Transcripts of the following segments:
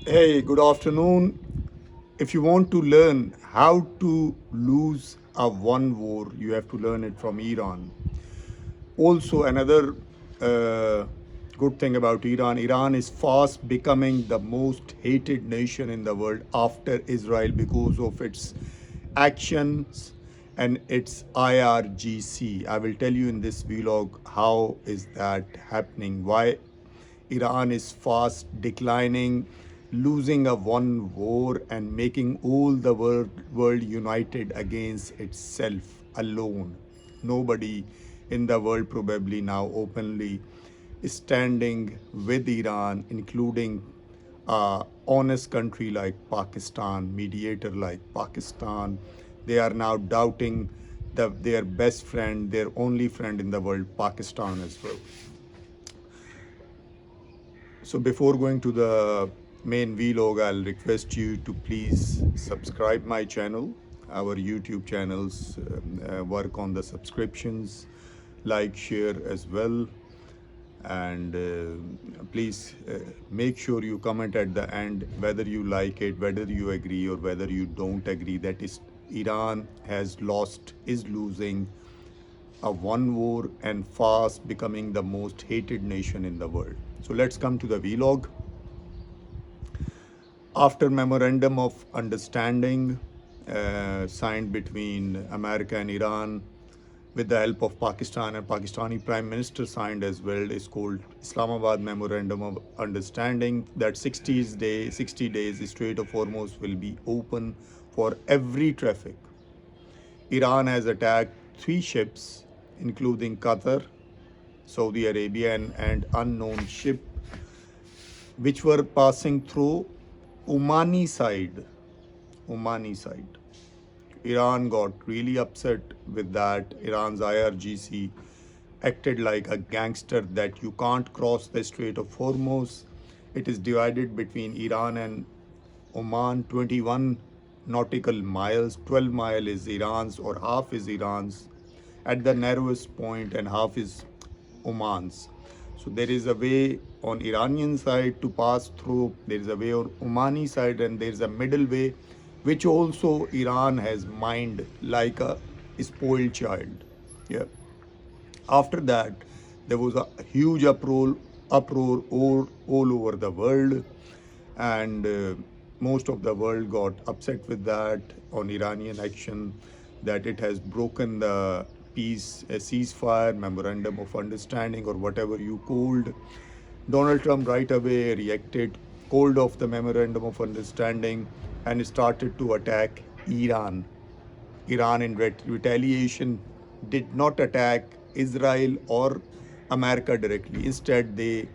Hey, good afternoon. If you want to learn how to lose a one war, you have to learn it from Iran. Also, another good thing about Iran is fast becoming the most hated nation in the world after Israel because of its actions and its IRGC. I will tell you in this vlog how is that happening, why Iran is fast declining, losing a one war and making all the world united against itself alone. Nobody in the world probably now openly standing with Iran, including honest country like Pakistan, mediator like Pakistan. They are now doubting their best friend, their only friend in the world, Pakistan as well. So before going to the main vlog, I'll request you to please subscribe my channel. Our YouTube channels work on the subscriptions, like, share as well. And please make sure you comment at the end whether you like it, whether you agree or whether you don't agree. That is, Iran has lost, is losing a one war and fast becoming the most hated nation in the world. So let's come to the vlog. After memorandum of understanding signed between America and Iran with the help of Pakistan, and Pakistani Prime Minister signed as well, is called Islamabad Memorandum of Understanding, that 60 days Strait of Hormuz will be open for every traffic. Iran has attacked 3 ships, including Qatar, Saudi Arabia, and unknown ship, which were passing through Omani side. Omani side. Iran got really upset with that. Iran's IRGC acted like a gangster that you can't cross the Strait of Hormuz. It is divided between Iran and Oman, 21 nautical miles. 12 mile is Iran's, or half is Iran's at the narrowest point, and half is Oman's. So there is a way on Iranian side to pass through, there is a way on Omani side, and there is a middle way, which also Iran has mined like a spoiled child. Yeah. After that, there was a huge uproar all over the world, and most of the world got upset with that on Iranian action, that it has broken the peace, a ceasefire, memorandum of understanding, or whatever you called. Donald Trump right away reacted, called off the memorandum of understanding, and started to attack Iran. Iran, in retaliation, did not attack Israel or America directly. Instead, the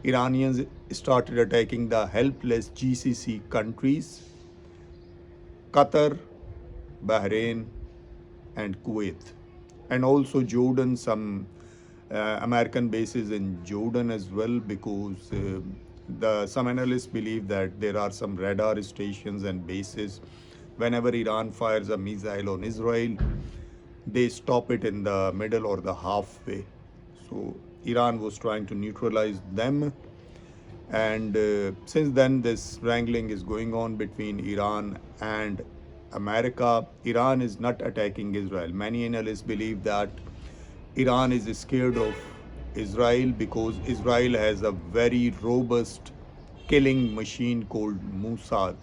Iranians started attacking the helpless GCC countries, Qatar, Bahrain, and Kuwait, and also Jordan. Some American bases in Jordan as well, because some analysts believe that there are some radar stations and bases. Whenever Iran fires a missile on Israel, they stop it in the middle or the halfway. So Iran was trying to neutralize them, and since then this wrangling is going on between Iran and America. Iran is not attacking Israel. Many analysts believe that Iran is scared of Israel because Israel has a very robust killing machine called Mossad.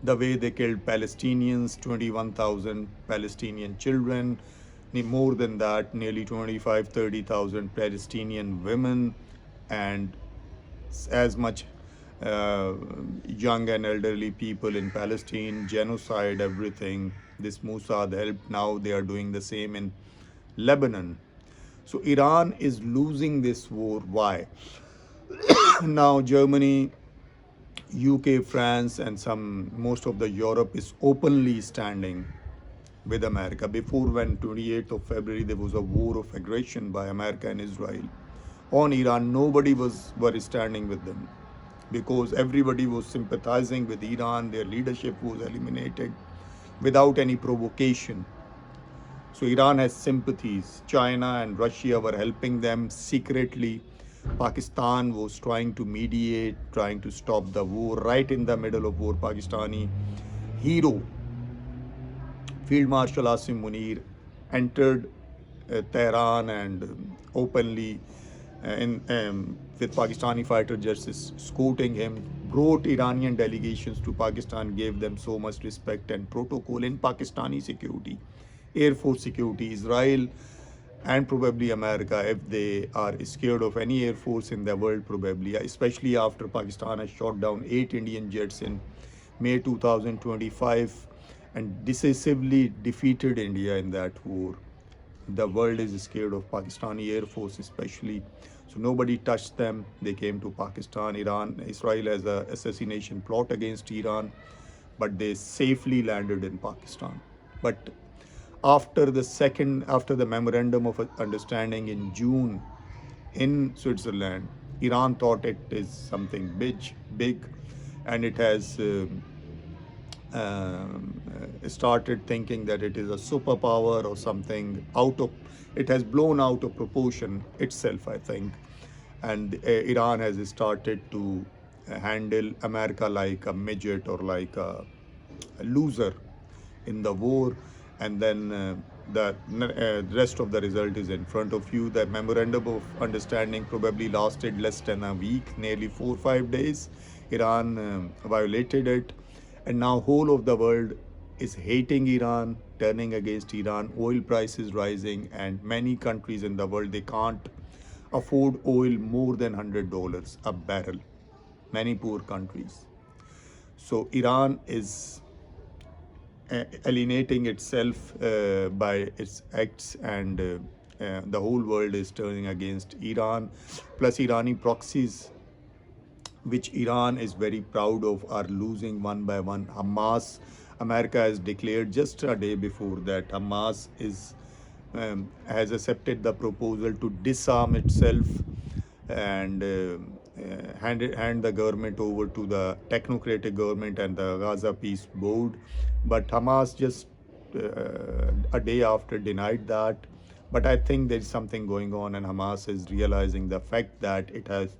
The way they killed Palestinians, 21,000 Palestinian children, more than that, nearly 25, 30,000 Palestinian women, and as much uh, young and elderly people in Palestine, genocide, everything. This Mossad helped. Now they are doing the same in Lebanon. So Iran is losing this war. Why? Now Germany, UK, France, and most of the Europe is openly standing with America. Before, when 28th of February there was a war of aggression by America and Israel on Iran, nobody were standing with them because everybody was sympathizing with Iran. Their leadership was eliminated without any provocation. So Iran has sympathies. China and Russia were helping them secretly. Pakistan was trying to mediate, trying to stop the war. Right in the middle of war, Pakistani hero Field Marshal Asim Munir entered Tehran and openly with Pakistani fighter jets escorting him, brought Iranian delegations to Pakistan, gave them so much respect and protocol in Pakistani security, Air Force security, Israel, and probably America, if they are scared of any air force in the world, probably, especially after Pakistan has shot down 8 Indian jets in May 2025 and decisively defeated India in that war. The world is scared of Pakistani Air Force, especially. So nobody touched them. They came to Pakistan. Israel has a assassination plot against Iran, but they safely landed in Pakistan. But after the memorandum of understanding in June in Switzerland, Iran thought it is something big, and it has started thinking that it is a superpower or something it has blown out of proportion itself, I think. And Iran has started to handle America like a midget or like a loser in the war. And then the rest of the result is in front of you. The memorandum of understanding probably lasted less than a week, nearly 4 or 5 days. Iran violated it, and now whole of the world is hating Iran, turning against Iran. Oil prices rising, and many countries in the world, they can't afford oil more than $100 a barrel. Many poor countries. So Iran is alienating itself by its acts, and the whole world is turning against Iran. Plus, Irani proxies, which Iran is very proud of, are losing one by one. Hamas, America has declared just a day before that Hamas has accepted the proposal to disarm itself and hand the government over to the technocratic government and the Gaza Peace Board. But Hamas just a day after denied that. But I think there is something going on, and Hamas is realizing the fact that it has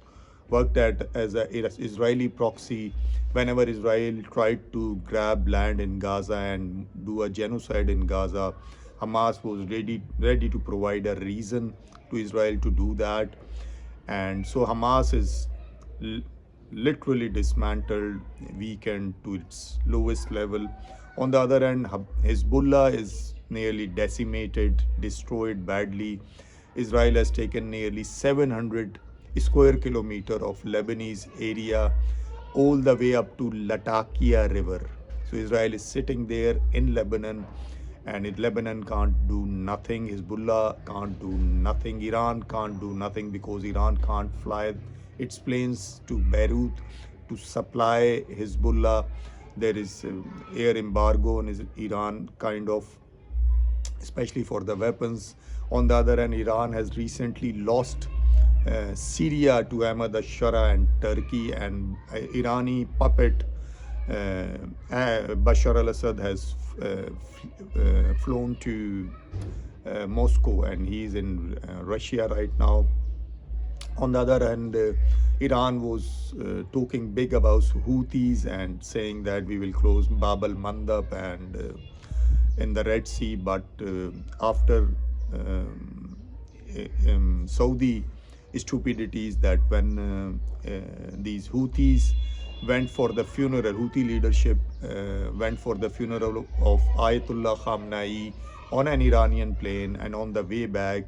worked as an Israeli proxy. Whenever Israel tried to grab land in Gaza and do a genocide in Gaza, Hamas was ready to provide a reason to Israel to do that. And so Hamas is literally dismantled, weakened to its lowest level. On the other hand, Hezbollah is nearly decimated, destroyed badly. Israel has taken nearly 700 square kilometer of Lebanese area all the way up to Latakia River. So Israel is sitting there in Lebanon, and Lebanon can't do nothing. Hezbollah can't do nothing. Iran can't do nothing because Iran can't fly its planes to Beirut to supply Hezbollah. There is air embargo on Iran, kind of, especially for the weapons. On the other hand, Iran has recently lost Syria to Ahmad al-Shara and Turkey, and Irani puppet Bashar al-Assad has flown to Moscow, and he is in Russia right now. On the other hand, Iran was talking big about Houthis and saying that we will close Bab al-Mandab and in the Red Sea. But after Saudi stupidities, that when these Houthis went for the funeral, Houthi leadership went for the funeral of Ayatollah Khamenei on an Iranian plane, and on the way back,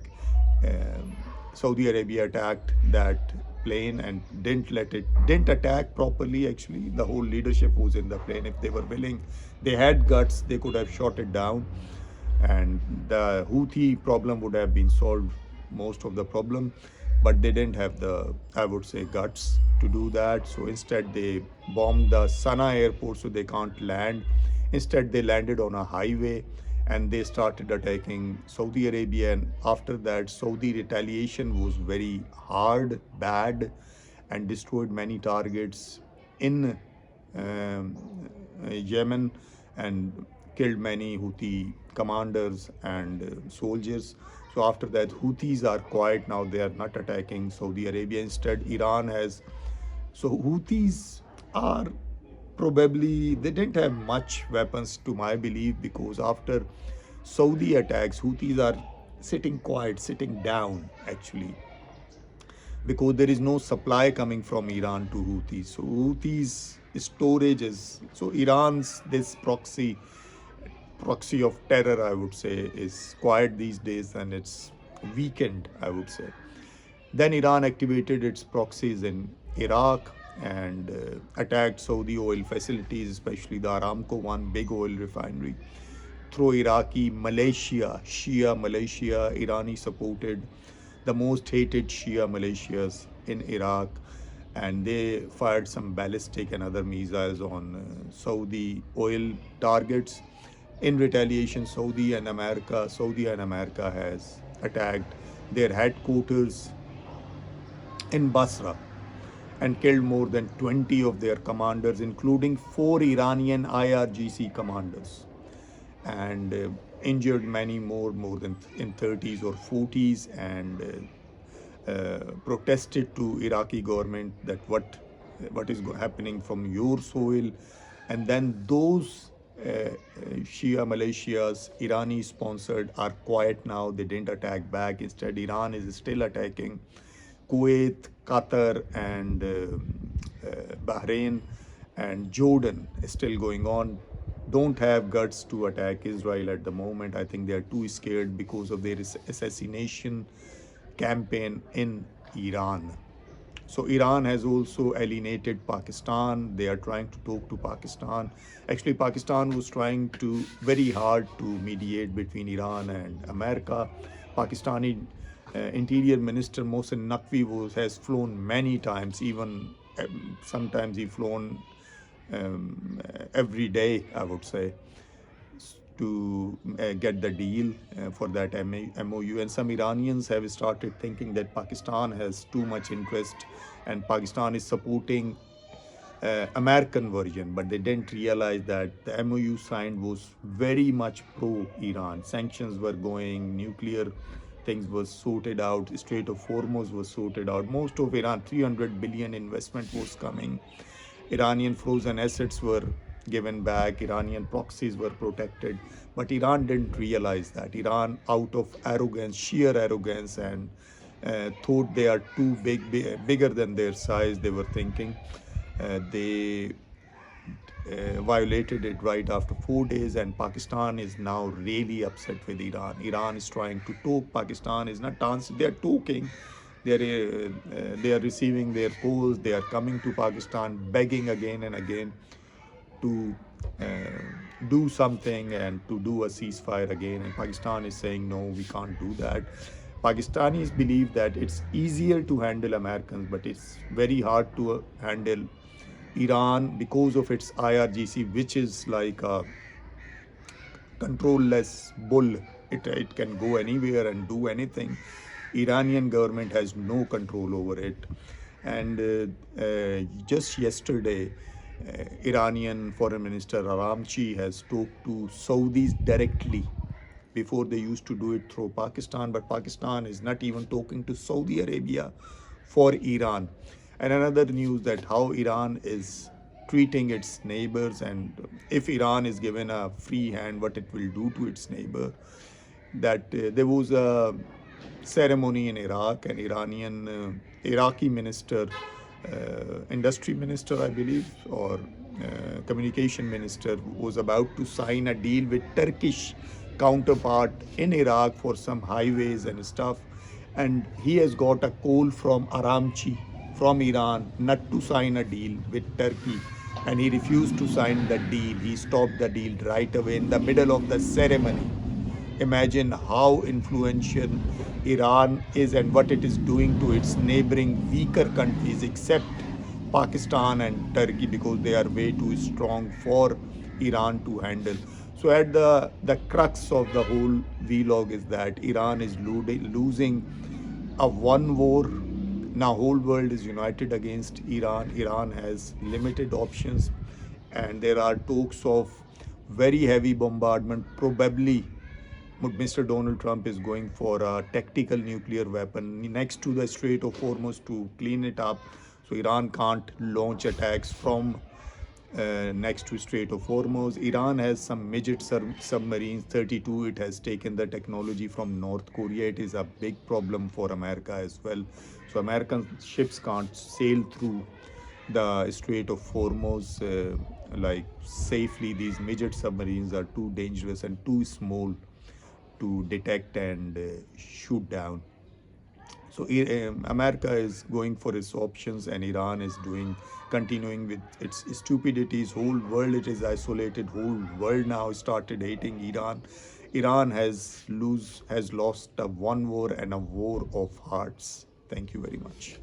Saudi Arabia attacked that plane and didn't attack properly. Actually, the whole leadership was in the plane. If they were willing, they had guts, they could have shot it down, and the Houthi problem would have been solved, most of the problem. But they didn't have the, I would say, guts to do that. So instead they bombed the Sana'a airport so they can't land. Instead they landed on a highway, and they started attacking Saudi Arabia. And after that, Saudi retaliation was very hard, bad, and destroyed many targets in Yemen, and killed many Houthi commanders and soldiers. So after that, Houthis are quiet now. They are not attacking Saudi Arabia. Instead, Iran has. So Houthis are probably, they didn't have much weapons to my belief, because after Saudi attacks, Houthis are sitting quiet, sitting down actually, because there is no supply coming from Iran to Houthis. So Houthis storage is, so Iran's this proxy of terror, I would say, is quiet these days, and it's weakened, I would say. Then Iran activated its proxies in Iraq and attacked Saudi oil facilities, especially the Aramco one, big oil refinery, through Iraqi militia, Shia militia. Irani supported the most hated Shia militias in Iraq, and they fired some ballistic and other missiles on Saudi oil targets. In retaliation, Saudi and America has attacked their headquarters in Basra and killed more than 20 of their commanders, including 4 Iranian IRGC commanders, and injured many more than in 30s or 40s, and protested to Iraqi government that what is happening from your soil. And then those Shia militias, Irani sponsored, are quiet now. They didn't attack back. Instead, Iran is still attacking Kuwait, Qatar, and Bahrain, and Jordan is still going on. Don't have guts to attack Israel at the moment. I think they are too scared because of their assassination campaign in Iran. So Iran has also alienated Pakistan. They are trying to talk to Pakistan. Actually, Pakistan was trying to very hard to mediate between Iran and America. Pakistani Interior Minister Mohsen Naqvi has flown many times, even sometimes he flown every day, I would say, to get the deal for that MOU. And some Iranians have started thinking that Pakistan has too much interest and Pakistan is supporting American version, but they didn't realize that the MOU signed was very much pro-Iran. Sanctions were going, nuclear things was sorted out, Strait of Hormuz was sorted out. Most of Iran, 300 billion investment was coming. Iranian frozen assets were given back, Iranian proxies were protected, but Iran didn't realize that. Iran, out of arrogance, sheer arrogance, and thought they are too bigger than their size, they were thinking. They violated it right after 4 days, and Pakistan is now really upset with Iran. Iran is trying to talk. Pakistan is not answering. They are talking. They are receiving their calls. They are coming to Pakistan, begging again and again to do something and to do a ceasefire again. And Pakistan is saying, no, we can't do that. Pakistanis believe that it's easier to handle Americans, but it's very hard to handle Iran because of its IRGC, which is like a controlless bull. It can go anywhere and do anything. Iranian government has no control over it. And just yesterday, Iranian Foreign Minister Aramchi has talked to Saudis directly. Before they used to do it through Pakistan, but Pakistan is not even talking to Saudi Arabia for Iran. And another news that how Iran is treating its neighbors, and if Iran is given a free hand, what it will do to its neighbor. That there was a ceremony in Iraq, and Iraqi minister, industry minister, I believe, or communication minister, was about to sign a deal with Turkish counterpart in Iraq for some highways and stuff, and he has got a call from Aramchi from Iran not to sign a deal with Turkey, and he refused to sign the deal. He stopped the deal right away in the middle of the ceremony. Imagine how influential Iran is and what it is doing to its neighboring weaker countries, except Pakistan and Turkey, because they are way too strong for Iran to handle. So at the crux of the whole vlog is that Iran is losing a one war. Now whole world is united against Iran. Iran has limited options, and there are talks of very heavy bombardment, probably Mr. Donald Trump is going for a tactical nuclear weapon next to the Strait of Hormuz to clean it up, so Iran can't launch attacks from next to Strait of Hormuz. Iran has some midget submarines, 32. It has taken the technology from North Korea. It is a big problem for America as well. So American ships can't sail through the Strait of Hormuz like safely. These midget submarines are too dangerous and too small to detect and shoot down. So America is going for its options, and Iran is continuing with its stupidities. Whole world it is isolated. Whole world now started hating Iran. Iran has lost a one war and a war of hearts. Thank you very much.